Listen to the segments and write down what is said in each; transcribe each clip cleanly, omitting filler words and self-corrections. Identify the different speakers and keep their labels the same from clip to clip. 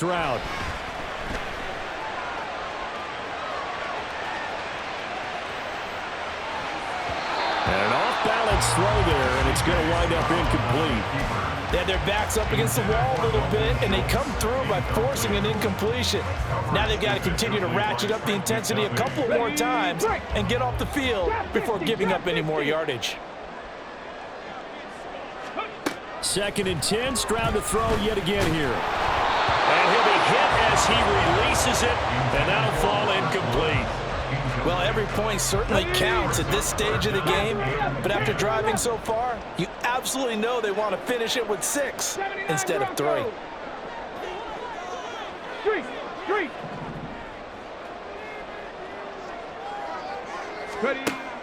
Speaker 1: Stroud. And an off-balance throw there, and it's going to wind up incomplete.
Speaker 2: They had their backs up against the wall a little bit, and they come through by forcing an incompletion. Now they've got to continue to ratchet up the intensity a couple more times and get off the field before giving up any more yardage.
Speaker 1: 2nd and 10, Stroud to throw yet again here. And he'll be hit as he releases it, and that'll fall incomplete.
Speaker 2: Well, every point certainly counts at this stage of the game, but after driving so far, you absolutely know they want to finish it with 6 instead of 3.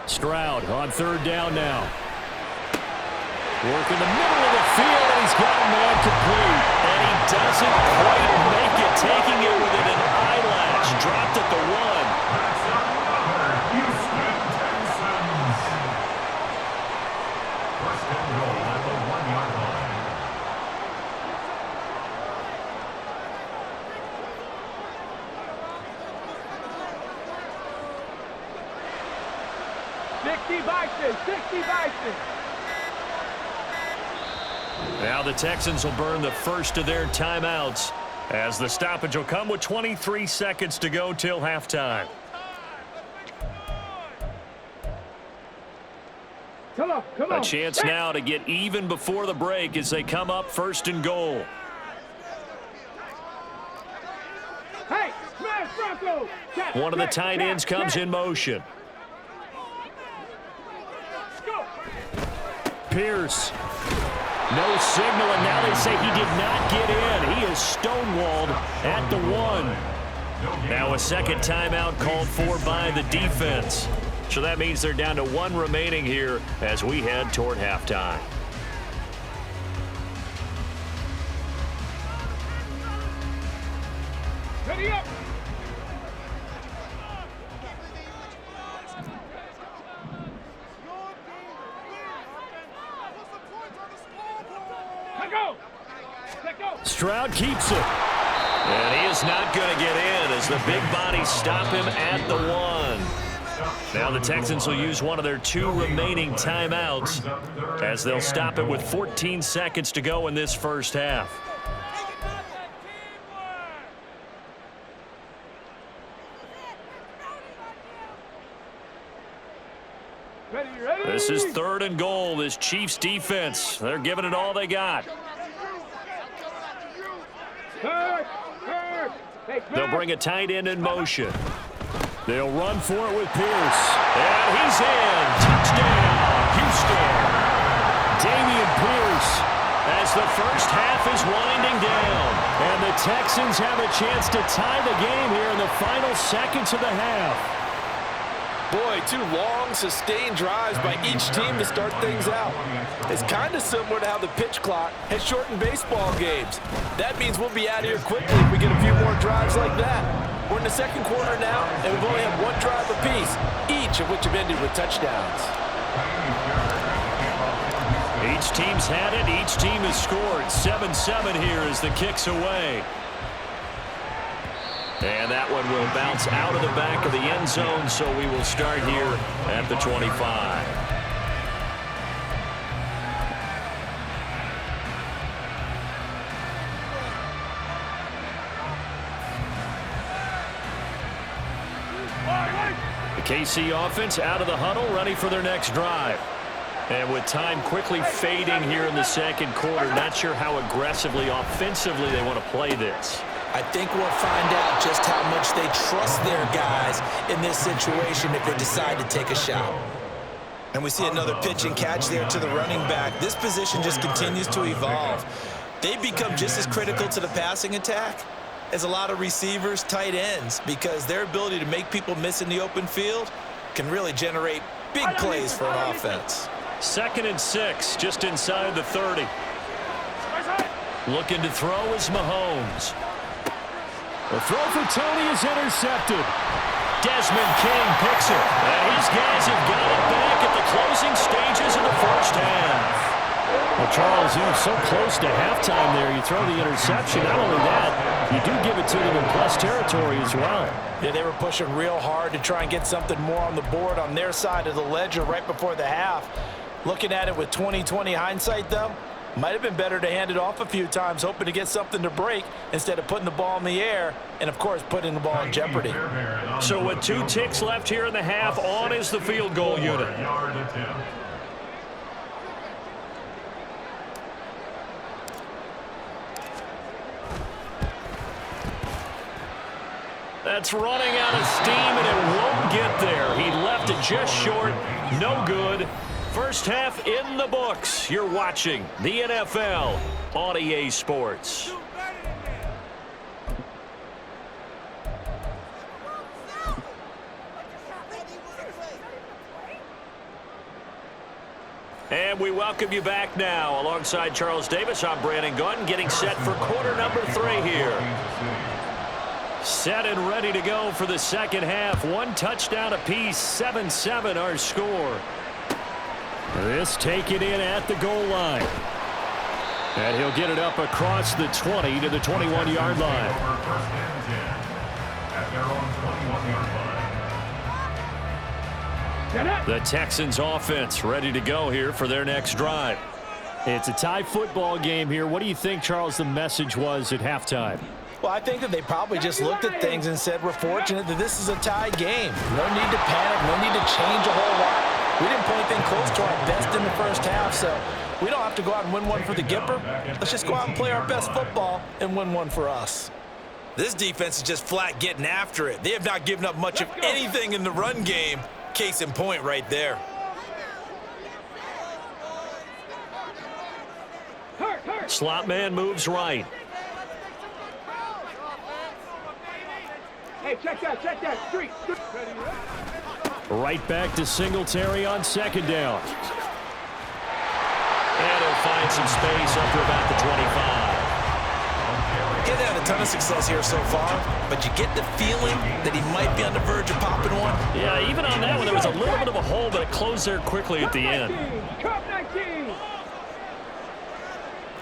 Speaker 1: Stroud on 3rd down now. Work in the middle of the field, and he's got a man complete. And he doesn't quite make it, taking it within an eyelash. Dropped at the 1. Now the Texans will burn the first of their timeouts as the stoppage will come with 23 seconds to go till halftime.
Speaker 3: Come on.
Speaker 1: A chance now to get even before the break as they come up 1st and goal.
Speaker 3: Hey, smash Bronco.
Speaker 1: One of the tight ends comes in motion. Pierce. No signal, and now they say he did not get in. He is stonewalled at the 1. Now a 2nd timeout called for by the defense. So that means they're down to 1 remaining here as we head toward halftime.
Speaker 3: Ready up.
Speaker 1: Stroud keeps it. And he is not going to get in as the big bodies stop him at the 1. Now the Texans will use one of their 2 remaining timeouts as they'll stop it with 14 seconds to go in this first half.
Speaker 3: Ready.
Speaker 1: This is 3rd and goal. This Chiefs defense, they're giving it all they got. They'll bring a tight end in motion. They'll run for it with Pierce. And he's in. Touchdown, Houston. Dameon Pierce as the first half is winding down. And the Texans have a chance to tie the game here in the final seconds of the half.
Speaker 2: Boy, 2 long, sustained drives by each team to start things out. It's kind of similar to how the pitch clock has shortened baseball games. That means we'll be out of here quickly if we get a few more drives like that. We're in the 2nd quarter now, and we've only had 1 drive apiece, each of which have ended with touchdowns.
Speaker 1: Each team's had it. Each team has scored. 7-7 here as the kick's away. And that one will bounce out of the back of the end zone, so we will start here at the 25. The KC offense out of the huddle, ready for their next drive. And with time quickly fading here in the 2nd quarter, not sure how aggressively, offensively they want to play this.
Speaker 2: I think we'll find out just how much they trust their guys in this situation if they decide to take a shot. And we see another pitch and catch there to the running back. This position just continues to evolve. They become just as critical to the passing attack as a lot of receivers, tight ends, because their ability to make people miss in the open field can really generate big plays for an offense.
Speaker 1: 2nd and 6, just inside the 30. Looking to throw is Mahomes. The throw for Tony is intercepted. Desmond King picks it. And his guys have got it back at the closing stages of the first half. Well, Charles, so close to halftime there. You throw the interception. Not only that, you do give it to them in plus territory as well.
Speaker 2: Yeah, they were pushing real hard to try and get something more on the board on their side of the ledger right before the half. Looking at it with 20/20 hindsight, though, might have been better to hand it off a few times, hoping to get something to break instead of putting the ball in the air and, of course, putting the ball in jeopardy.
Speaker 1: So with 2 ticks left here in the half, on is the field goal unit. That's running out of steam, and it won't get there. He left it just short. No good. First half in the books. You're watching the NFL on EA Sports. And we welcome you back now. Alongside Charles Davis, I'm Brandon Gunn, getting set for quarter number 3 here. Set and ready to go for the second half. 1 touchdown apiece, 7-7 our score. This taken in at the goal line. And he'll get it up across the 20 to the 21-yard line. The Texans offense ready to go here for their next drive. It's a tie football game here. What do you think, Charles, the message was at halftime?
Speaker 2: Well, I think that they probably just looked at things and said, we're fortunate that this is a tie game. No need to panic, no need to change a whole lot. We didn't play anything close to our best in the first half, so we don't have to go out and win one for the Gipper. Let's just go out and play our best football and win one for us. This defense is just flat getting after it. They have not given up much of anything in the run game. Case in point right there.
Speaker 1: Slot man moves right.
Speaker 3: Hey, check that, street.
Speaker 1: Right back to Singletary on second down. And he'll find some space up to about the 25.
Speaker 2: He hasn't had a ton of success here so far, but you get the feeling that he might be on the verge of popping one.
Speaker 1: Yeah, even on that one, there was a little bit of a hole, but it closed there quickly at the end.
Speaker 3: Cup 19.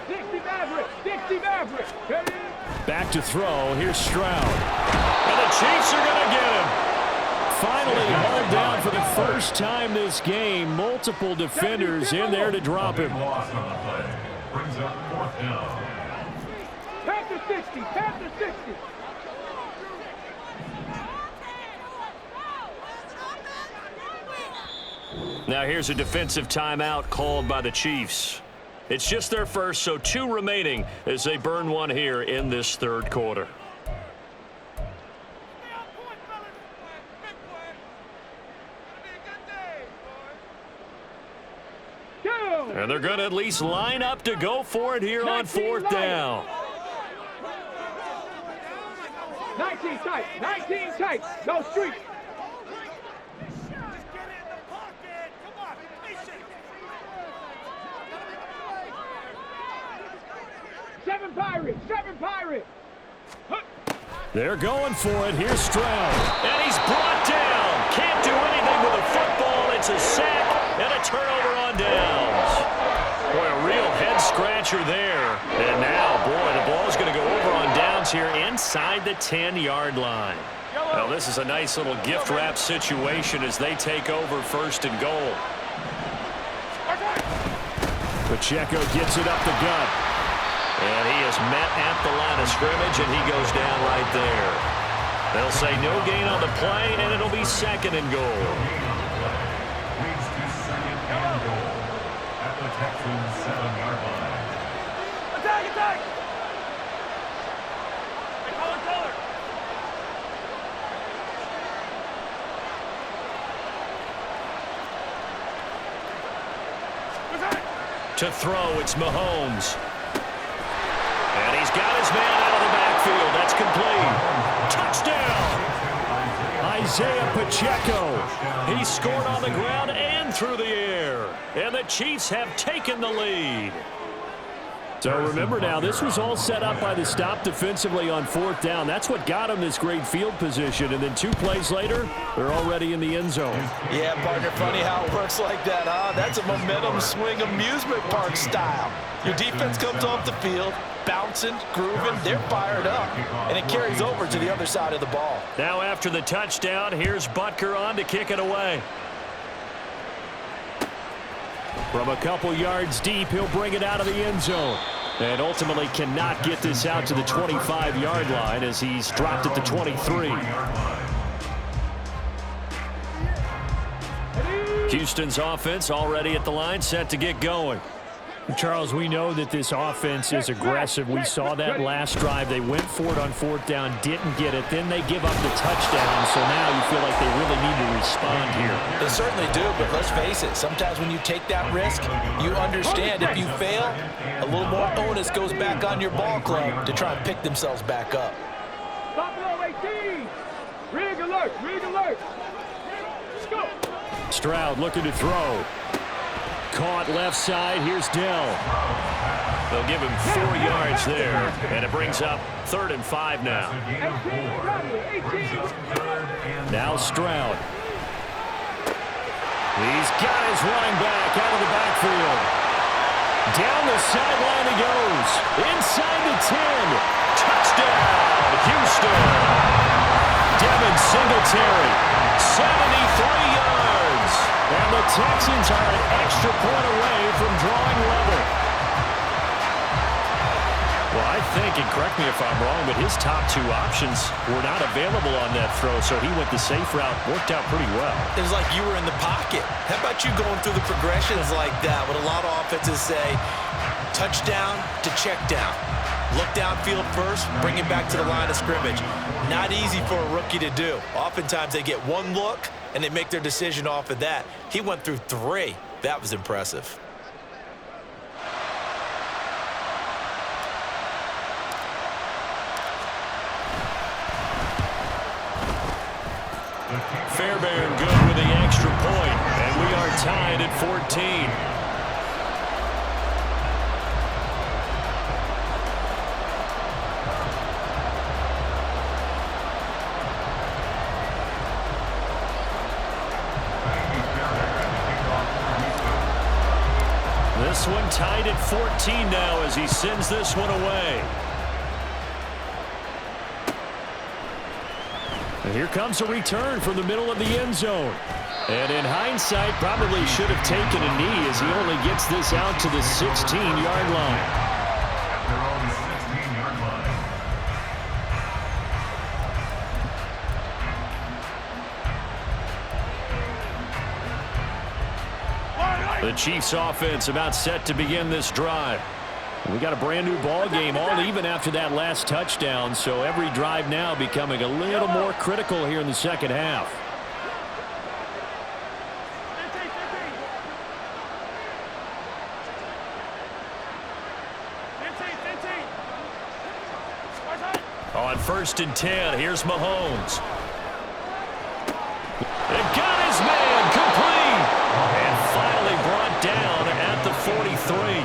Speaker 3: Dixie Maverick.
Speaker 1: Back to throw. Here's Stroud. And the Chiefs are going to get him. Finally hauled down for the first time this game. Multiple defenders in there to drop him.
Speaker 3: Brings up 4th down. Panther 60.
Speaker 1: Now here's a defensive timeout called by the Chiefs. It's just their first, so 2 remaining as they burn one here in this third quarter. And they're going to at least line up to go for it here on 4th down.
Speaker 3: 19 tight. No street. Seven Pirates.
Speaker 1: They're going for it. Here's Stroud. And he's brought down. Can't do anything with a football. It's a sack and a turnover on downs. Boy, a real head-scratcher there. And now, boy, the ball's going to go over on downs here inside the 10-yard line. Well, this is a nice little gift wrap situation as they take over 1st and goal. Pacheco gets it up the gut. And he is met at the line of scrimmage, and he goes down right there. They'll say no gain on the play, and it'll be 2nd and goal.
Speaker 4: Leads to 2nd and goal at the Texans 7-yard line.
Speaker 3: Attack! Hey, color.
Speaker 1: To throw, it's Mahomes. And he's got his man out of the backfield. That's complete. Touchdown! Isaiah Pacheco. He scored on the ground and through the air. And the Chiefs have taken the lead. So remember now, this was all set up by the stop defensively on 4th down. That's what got them this great field position. And then 2 plays later, they're already in the end zone.
Speaker 2: Yeah, partner, funny how it works like that, huh? That's a momentum swing amusement park style. Your defense comes off the field, bouncing, grooving, they're fired up, and it carries over to the other side of the ball.
Speaker 1: Now after the touchdown, here's Butker on to kick it away. From a couple yards deep, he'll bring it out of the end zone. And ultimately cannot get this out to the 25-yard line as he's dropped at the 23. Houston's offense already at the line, set to get going. Charles, we know that this offense is aggressive. We saw that last drive. They went for it on 4th down, didn't get it. Then they give up the touchdown, so now you feel like they really need to respond here.
Speaker 2: They certainly do, but let's face it. Sometimes when you take that risk, you understand if you fail, a little more onus goes back on your ball club to try and pick themselves back up.
Speaker 3: Stop below 18. Rig alert. Rig alert. Let's go.
Speaker 1: Stroud looking to throw. Caught left side. Here's Dell. They'll give him 4 yards there, and it brings up 3rd and 5 now.
Speaker 3: 18.
Speaker 1: Now Stroud. He's got his running back out of the backfield. Down the sideline he goes. Inside the 10. Touchdown, Houston. Devin Singletary, 73 yards. And the Texans are an extra point away from drawing level. Well, I think, and correct me if I'm wrong, but his top 2 options were not available on that throw, so he went the safe route, worked out pretty well.
Speaker 2: It was like you were in the pocket. How about you going through the progressions like that? What a lot of offenses say, touchdown to check down. Look downfield first, bring it back to the line of scrimmage. Not easy for a rookie to do. Oftentimes they get 1 look, and they make their decision off of that. He went through 3. That was impressive.
Speaker 1: Fairbairn good with the extra point, and we are tied at 14. This one tied at 14 now as he sends this one away. And here comes a return from the middle of the end zone. And in hindsight, probably should have taken a knee as he only gets this out to the 16-yard line.
Speaker 4: At their own 16-yard line.
Speaker 1: The Chiefs offense about set to begin this drive. We got a brand new ball game, all even after that last touchdown, so every drive now becoming a little more critical here in the second half. On 1st and 10, here's Mahomes. They got his man complete. And finally brought down at the 43.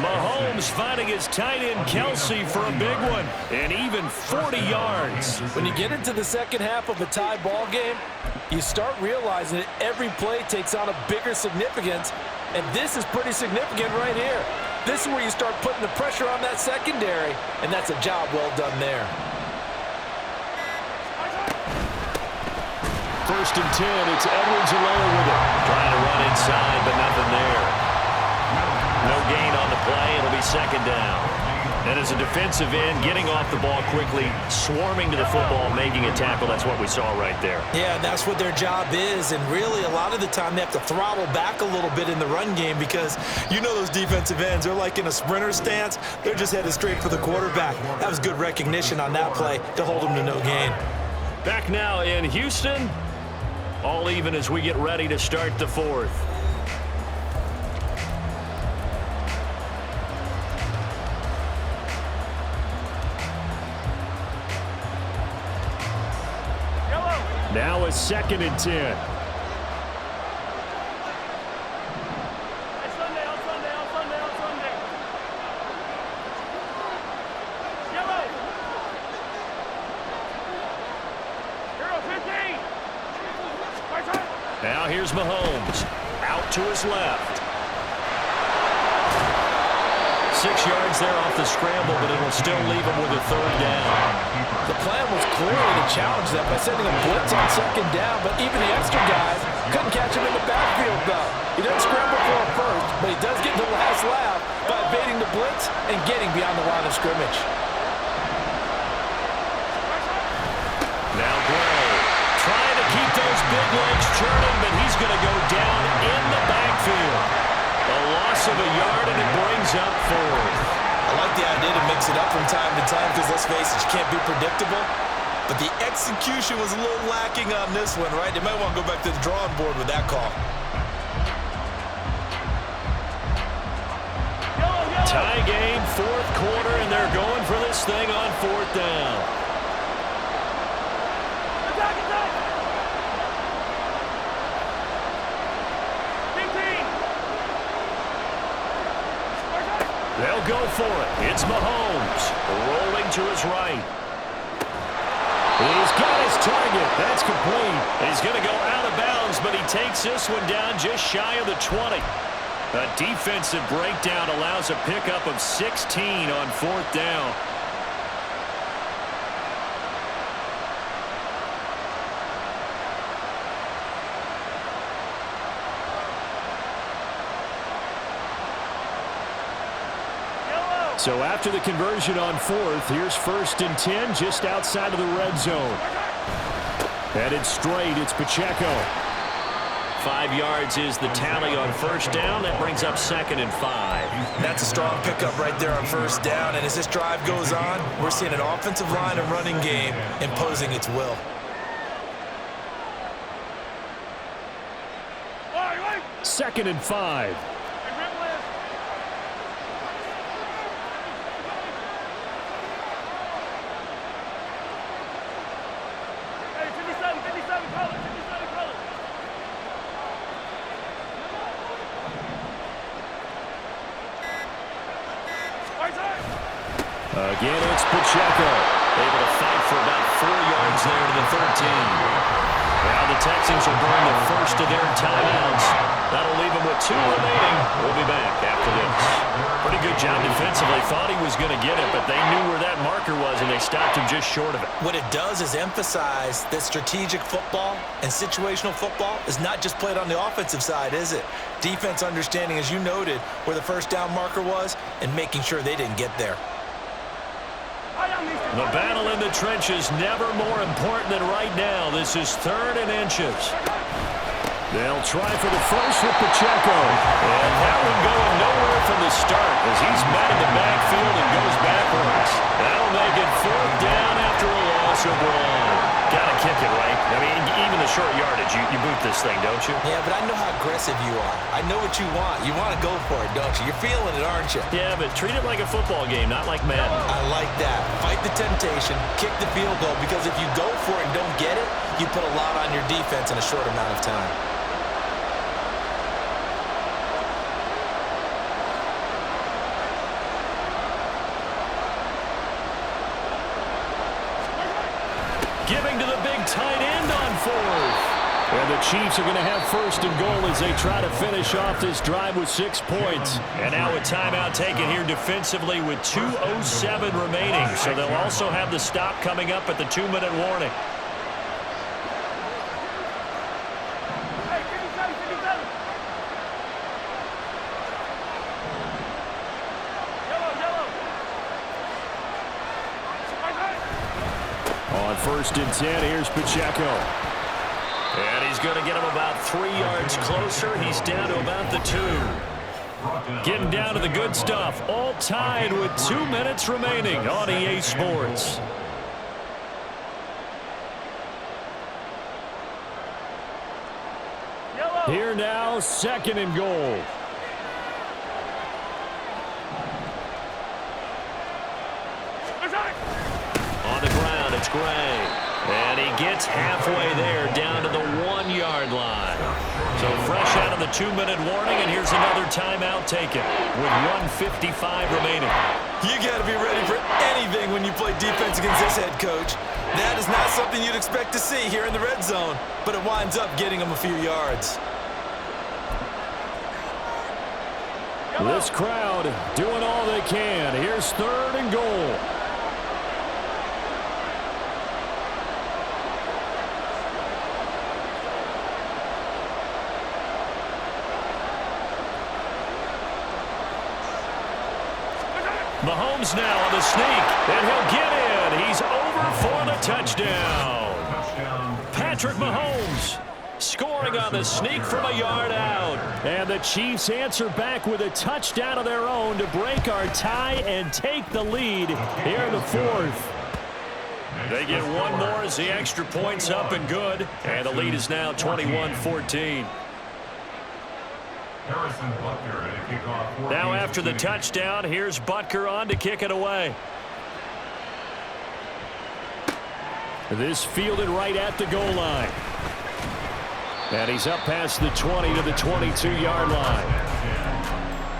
Speaker 1: Mahomes finding his tight end Kelsey for a big one. And even 40 yards.
Speaker 2: When you get into the second half of a tie ball game, you start realizing that every play takes on a bigger significance. And this is pretty significant right here. This is where you start putting the pressure on that secondary. And that's a job well done there.
Speaker 1: 1st and 10, it's Edwards-Helaire with it. Trying to run inside, but nothing there. No gain on the play. It'll be 2nd down. And as a defensive end, getting off the ball quickly, swarming to the football, making a tackle, that's what we saw right there.
Speaker 2: Yeah, that's what their job is. And really, a lot of the time, they have to throttle back a little bit in the run game because you know those defensive ends, they're like in a sprinter stance. They're just headed straight for the quarterback. That was good recognition on that play to hold them to no gain.
Speaker 1: Back now in Houston, all even as we get ready to start the 4th. Now a 2nd and 10. Now here's Mahomes. Out to his left. 6 yards there off the scramble, but it'll still leave him with a third down.
Speaker 2: The plan was clearly to challenge them by sending a blitz on second down, but even the extra guys couldn't catch him in the backfield, though. He doesn't scramble for a first, but he does get the last laugh by evading the blitz and getting beyond the line of scrimmage.
Speaker 1: Now Gray trying to keep those big legs churning, but he's going to go down in the backfield. A loss of a yard, and it brings up fourth.
Speaker 2: I like the idea to mix it up from time to time because, let's face it, you can't be predictable. But the execution was a little lacking on this one, right? They might want to go back to the drawing board with that call.
Speaker 1: Tie game, fourth quarter, and they're going for this thing on fourth down. They'll go for it. It's Mahomes rolling to his right. He's got his target. That's complete. He's going to go out of bounds, but he takes this one down just shy of the 20. A defensive breakdown allows a pickup of 16 on fourth down. So after the conversion on fourth, here's 1st and 10 just outside of the red zone. Headed straight, it's Pacheco. 5 yards is the tally on first down. That brings up 2nd and 5.
Speaker 2: That's a strong pickup right there on first down. And as this drive goes on, we're seeing an offensive line and running game imposing its will.
Speaker 1: Second and 5. Again, it's Pacheco. Able to fight for about 4 yards there to the 13. Now the Texans will burn the first of their timeouts. That'll leave them with 2 remaining. We'll be back after this. Pretty good job defensively. Thought he was going to get it, but they knew where that marker was, and they stopped him just short of it.
Speaker 2: What it does is emphasize that strategic football and situational football is not just played on the offensive side, is it? Defense understanding, as you noted, where the first down marker was and making sure they didn't get there.
Speaker 1: The battle in the trenches never more important than right now. This is 3rd and inches. They'll try for the first with Pacheco. And that one going nowhere from the start as he's met in the backfield and goes backwards. That'll make it 4th down after a loss of 1. Got to kick it, right? I mean, even the short yardage, you boot this thing, don't you?
Speaker 2: Yeah, but I know how aggressive you are. I know what you want. You want to go for it, don't you? You're feeling it, aren't you?
Speaker 1: Yeah, but treat it like a football game, not like Madden.
Speaker 2: I like that. Fight the temptation, kick the field goal, because if you go for it and don't get it, you put a lot on your defense in a short amount of time.
Speaker 1: Giving to the big tight end on 4th. And the Chiefs are going to have 1st and goal as they try to finish off this drive with 6 points. And now a timeout taken here defensively with 2:07 remaining. So they'll also have the stop coming up at the 2-minute warning. On 1st and 10, here's Pacheco. And he's going to get him about 3 yards closer. He's down to about the 2. Getting down to the good stuff. All tied with 2 minutes remaining on EA Sports. Here now, 2nd and goal. On the ground, it's Gray. And he gets halfway there, down to the 1-yard line. So fresh out of the 2-minute warning, and here's another timeout taken with 1:55 remaining.
Speaker 2: You got to be ready for anything when you play defense against this head coach. That is not something you'd expect to see here in the red zone, but it winds up getting him a few yards.
Speaker 1: This crowd doing all they can. Here's 3rd and goal. Mahomes now on the sneak, and he'll get in. He's over for the touchdown. Patrick Mahomes scoring on the sneak from a yard out. And the Chiefs answer back with a touchdown of their own to break our tie and take the lead here in the 4th. They get one more as the extra point's up and good. And the lead is now 21-14. Now after the touchdown, here's Butker on to kick it away. This fielded right at the goal line. And he's up past the 20 to the 22-yard line.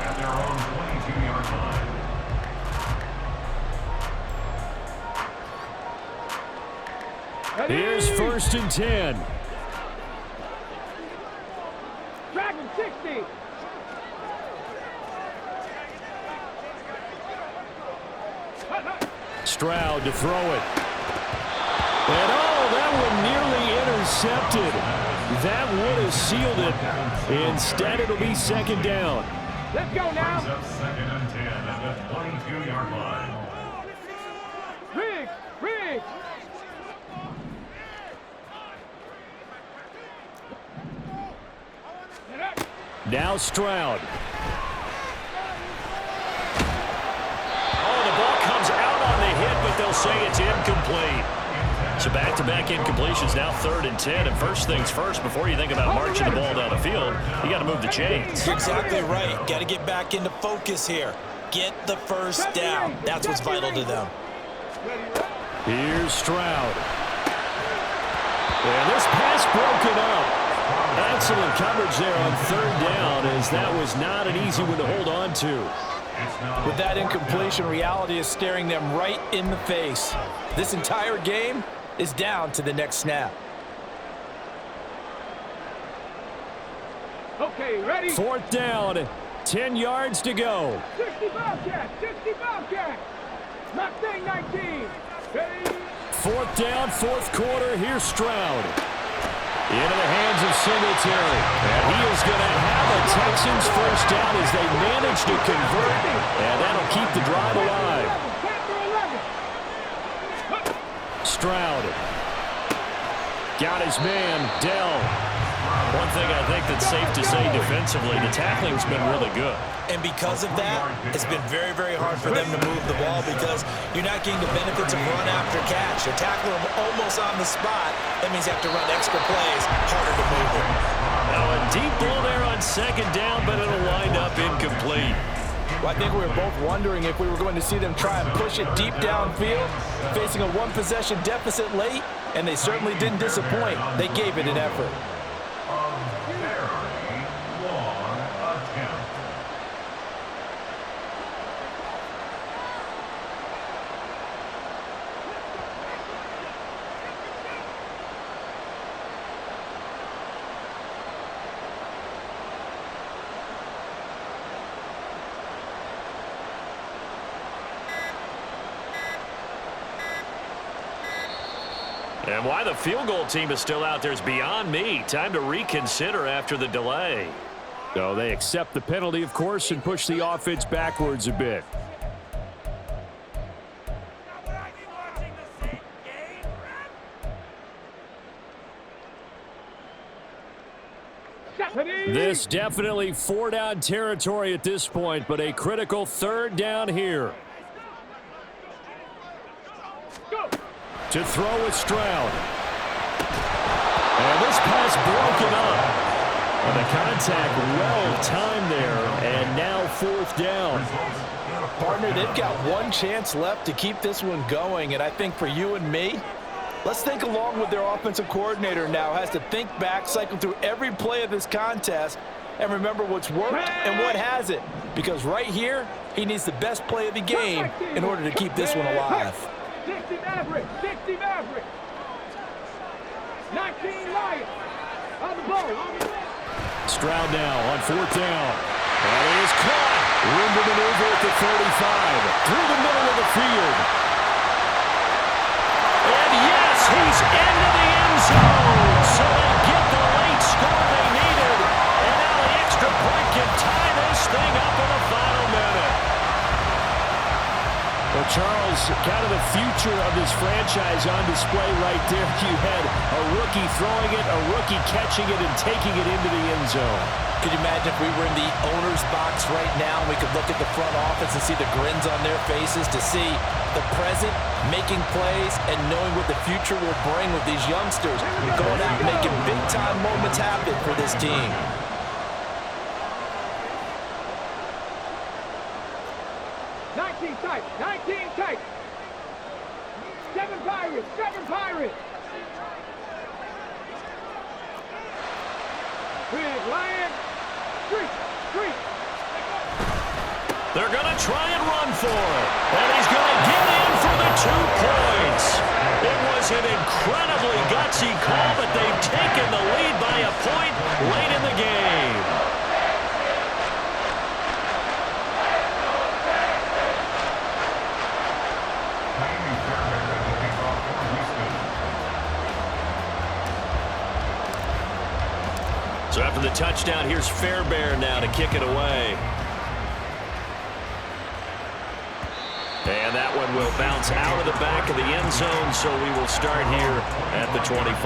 Speaker 4: At their own 22-yard line.
Speaker 1: Here's 1st and 10.
Speaker 3: Dragon 60.
Speaker 1: Stroud to throw it. And oh, that one nearly intercepted. That would have sealed it. Instead, it'll be 2nd down.
Speaker 3: Let's go now.
Speaker 4: Brings up 2nd and 10 at the 22-yard line.
Speaker 3: Riggs.
Speaker 1: Now Stroud. Oh, the ball comes out on the hit, but they'll say it's incomplete. So back-to-back incompletions, now 3rd and 10. And first things first, before you think about marching the ball down the field, you got to move the chains.
Speaker 2: You're exactly right. Got to get back into focus here. Get the first down. That's what's vital to them.
Speaker 1: Here's Stroud. And this pass broken up. Excellent coverage there on 3rd down, as that was not an easy one to hold on to.
Speaker 5: With that incompletion, reality is staring them right in the face. This entire game is down to the next snap.
Speaker 3: Okay, ready?
Speaker 1: 4th down, 10 yards to go.
Speaker 3: 60 Bobcats. Mustang 19. Ready?
Speaker 1: 4th down, 4th quarter. Here's Stroud. Into the hands of Singletary. And he is going to have a Texans first down as they manage to convert. And that'll keep the drive alive. Stroud. Got his man, Dell. One thing I think that's safe to say defensively, the tackling's been really good.
Speaker 2: And because of that, it's been very, very hard for them to move the ball because you're not getting the benefits of run after catch. You're tackling them almost on the spot. That means you have to run extra plays, harder to move it.
Speaker 1: Now a deep ball there on 2nd down, but it'll wind up incomplete.
Speaker 5: Well, I think we were both wondering if we were going to see them try and push it deep downfield, facing a one-possession deficit late, and they certainly didn't disappoint. They gave it an effort.
Speaker 1: And why the field goal team is still out there is beyond me. Time to reconsider after the delay. So they accept the penalty, of course, and push the offense backwards a bit. This definitely 4-down territory at this point, but a critical 3rd down here. To throw with Stroud. And this pass broken up. And the contact well-timed there, and now 4th down.
Speaker 5: Partner, they've got one chance left to keep this one going, and I think for you and me, let's think along with their offensive coordinator now. Has to think back, cycle through every play of this contest, and remember what's worked and what hasn't. Because right here, he needs the best play of the game in order to keep this one alive.
Speaker 3: 60 Maverick. 19, Lions. On the ball, on the ball.
Speaker 1: Stroud now on 4th down. That is caught. Room to maneuver at the 35. Through the middle of the field. And yes, he's into the end zone. So they get the late score they needed. And now the extra point can tie this thing up in the final minute. Well, Charles, kind of the future of this franchise on display right there. You had a rookie throwing it, a rookie catching it, and taking it into the end zone.
Speaker 5: Could you imagine if we were in the owner's box right now and we could look at the front office and see the grins on their faces, to see the present making plays and knowing what the future will bring with these youngsters going out and making big-time moments happen for this team.
Speaker 3: 19 tight, 19 tight. 7 Pirates, 7 Pirates. Big Lion, street.
Speaker 1: They're going to try and run for it. And he's going to get in for the 2 points. It was an incredibly gutsy call, but they've taken the lead by a point late in the game. So after the touchdown, here's Fairbairn now to kick it away. And that one will bounce out of the back of the end zone, so we will start here at the 25.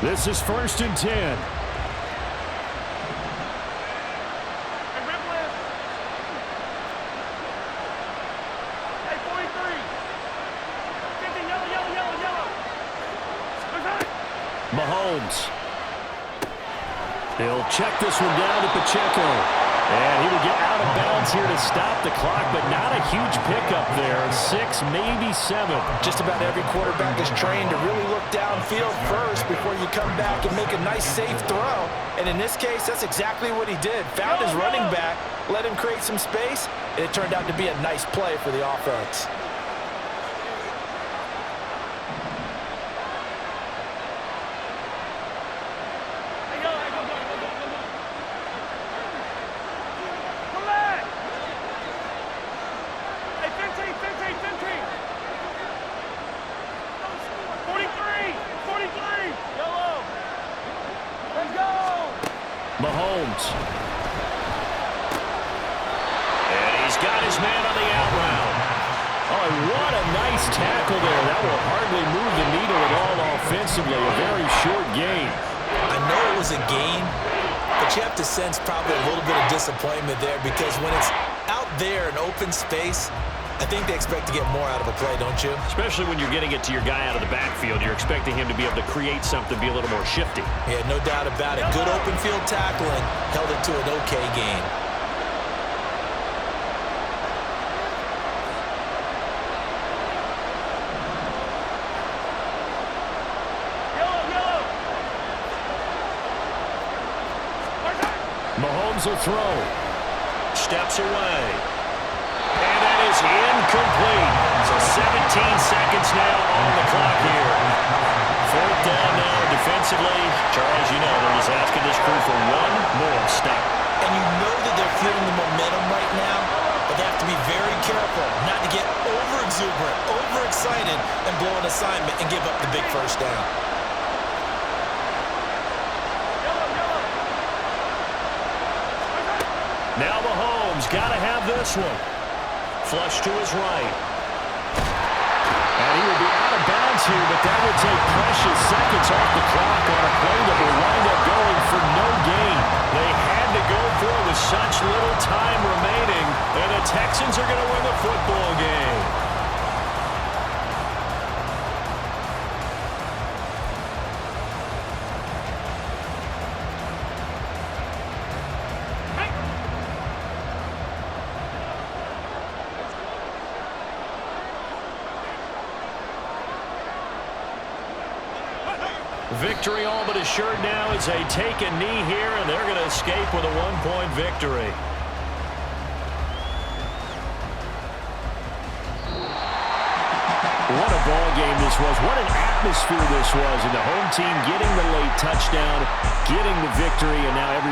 Speaker 1: This is 1st and 10. Mahomes. He'll check this one down to Pacheco. And he will get out of bounds here to stop the clock, but not a huge pickup there. 6, maybe 7.
Speaker 5: Just about every quarterback is trained to really look downfield first before you come back and make a nice, safe throw. And in this case, that's exactly what he did. Found his running back, let him create some space, and it turned out to be a nice play for the offense.
Speaker 1: Mahomes. And he's got his man on the out route. Oh, what a nice tackle there. That will hardly move the needle at all offensively. A very short gain.
Speaker 2: I know it was a gain, but you have to sense probably a little bit of disappointment there, because when it's out there in open space, I think they expect to get more out of a play, don't you?
Speaker 1: Especially when you're getting it to your guy out of the backfield. You're expecting him to be able to create something, be a little more shifty.
Speaker 2: Yeah, no doubt about it. Good open field tackling, held it to an okay gain.
Speaker 1: Mahomes will throw. Steps away. And that is incomplete. So 17 seconds now on the clock here. 4th down now defensively. Charles, you know, they're just asking this crew for one more stop.
Speaker 2: And you know that they're feeling the momentum right now, but they have to be very careful not to get over-exuberant, overexcited, and blow an assignment and give up the big first down.
Speaker 1: Now Mahomes got to have this one. Flush to his right. And he will be out of bounds here, but that will take precious seconds off the clock on a play that will wind up going for no gain. They had to go for it with such little time remaining, and the Texans are going to win the football game. Victory all but assured now as they take a knee here, and they're going to escape with a 1-point victory. What a ball game this was. What an atmosphere this was. And the home team getting the late touchdown, getting the victory, and now every